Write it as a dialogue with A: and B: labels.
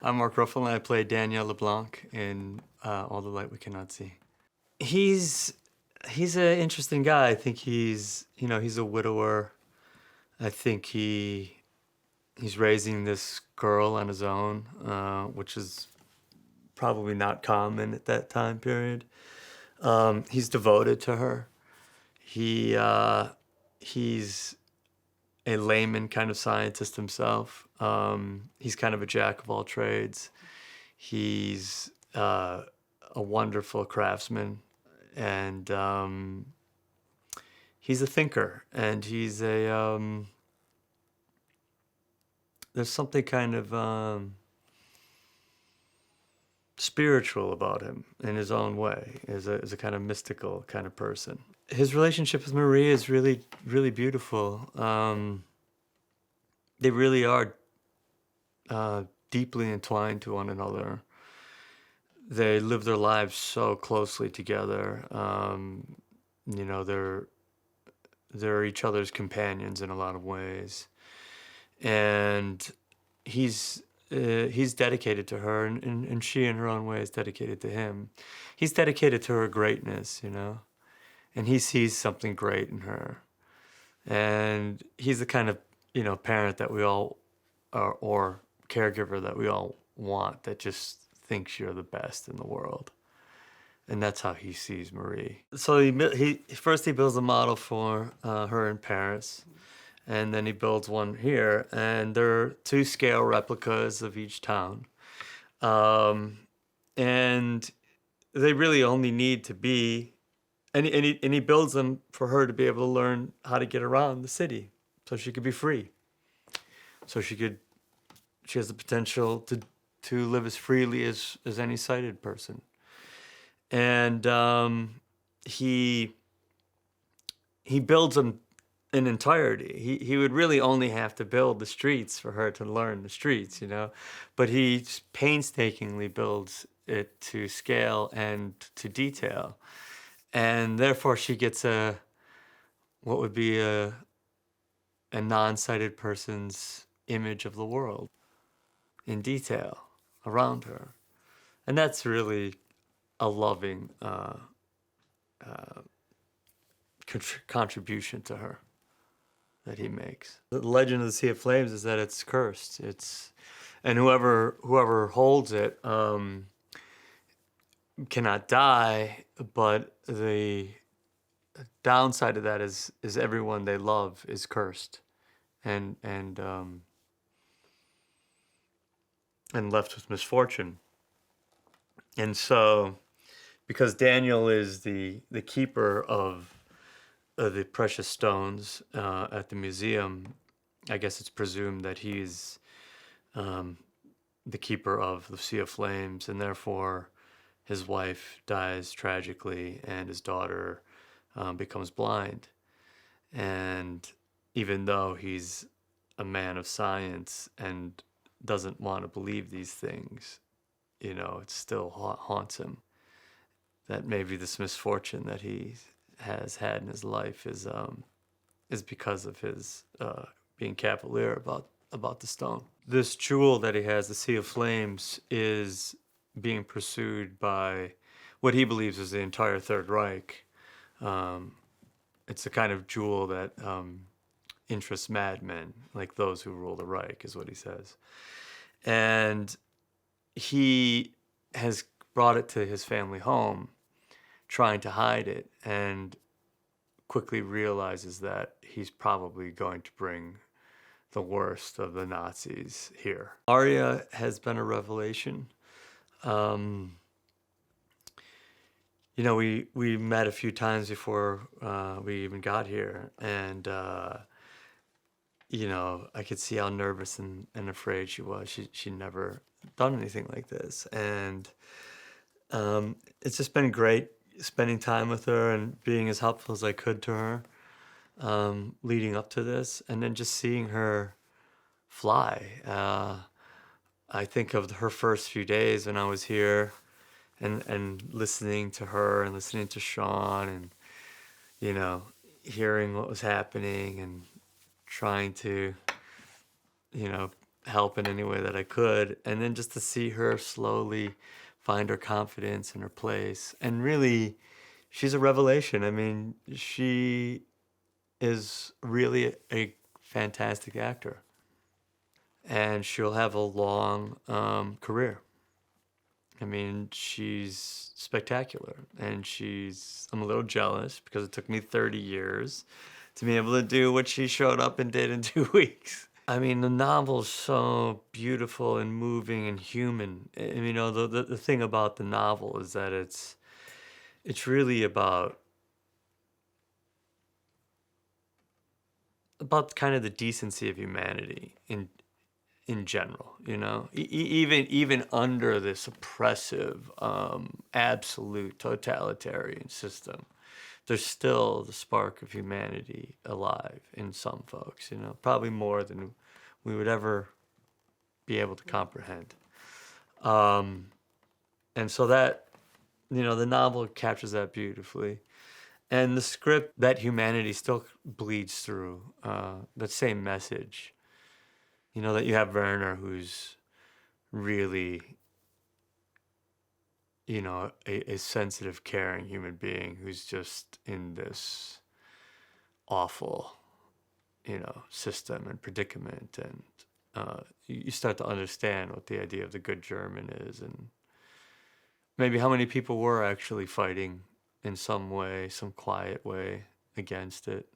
A: I'm Mark Ruffalo, and I play Daniel LeBlanc in All the Light We Cannot See. He's an interesting guy. I think he's a widower. I think he's raising this girl on his own, which is probably not common at that time period. He's devoted to her. He's a layman kind of scientist himself. He's kind of a jack of all trades. He's a wonderful craftsman, and he's a thinker, and there's something kind of spiritual about him in his own way, as a kind of mystical kind of person. His relationship with Marie is really, really beautiful. They really are deeply entwined to one another. They live their lives so closely together. They're each other's companions in a lot of ways, and he's dedicated to her, and she, in her own way, is dedicated to him. He's dedicated to her greatness, and he sees something great in her, and he's the kind of parent that we all or caregiver that we all want, that just thinks you're the best in the world. And that's how he sees Marie. So he first builds a model for her in Paris, and then he builds one here, and there are 2 scale replicas of each town. And they really only need to be, and he builds them for her to be able to learn how to get around the city, so she could be free. So she has the potential to live as freely as any sighted person. And he builds them in entirety. He would really only have to build the streets for her to learn the streets, but he painstakingly builds it to scale and to detail, and therefore she gets what would be a non-sighted person's image of the world in detail around her. And that's really a loving contribution to her that he makes. The legend of the Sea of Flames is that it's cursed. And whoever holds it cannot die, but the downside of that is everyone they love is cursed and left with misfortune. And so, because Daniel is the keeper of the precious stones at the museum, I guess it's presumed that he's the keeper of the Sea of Flames, and therefore his wife dies tragically, and his daughter becomes blind. And even though he's a man of science and doesn't want to believe these things, it still haunts him. That maybe this misfortune that he has had in his life is because of his being cavalier about the stone. This jewel that he has, the Sea of Flames, is being pursued by what he believes is the entire Third Reich. It's the kind of jewel that interests madmen, like those who rule the Reich, is what he says. And he has brought it to his family home, trying to hide it, and quickly realizes that he's probably going to bring the worst of the Nazis here. Aria has been a revelation. We met a few times before we even got here, and I could see how nervous and afraid she was. She'd never done anything like this, and it's just been great spending time with her and being as helpful as I could to her leading up to this, and then just seeing her fly. I think of her first few days when I was here, and listening to her and listening to Sean, and hearing what was happening, and trying to help in any way that I could. And then just to see her slowly find her confidence in her place. And really, she's a revelation. I mean, she is really a fantastic actor. And she'll have a long career. I mean, she's spectacular. And I'm a little jealous because it took me 30 years to be able to do what she showed up and did in 2 weeks. I mean, the novel's so beautiful and moving and human. And, you know, the thing about the novel is that it's really about kind of the decency of humanity in general, you know, even under this oppressive, absolute totalitarian system, there's still the spark of humanity alive in some folks, you know, probably more than we would ever be able to comprehend. And so that, you know, the novel captures that beautifully. And the script, that humanity still bleeds through that same message. You know, that you have Werner, who's really, you know, a sensitive, caring human being who's just in this awful, you know, system and predicament. And you start to understand what the idea of the good German is, and maybe how many people were actually fighting in some way, some quiet way against it.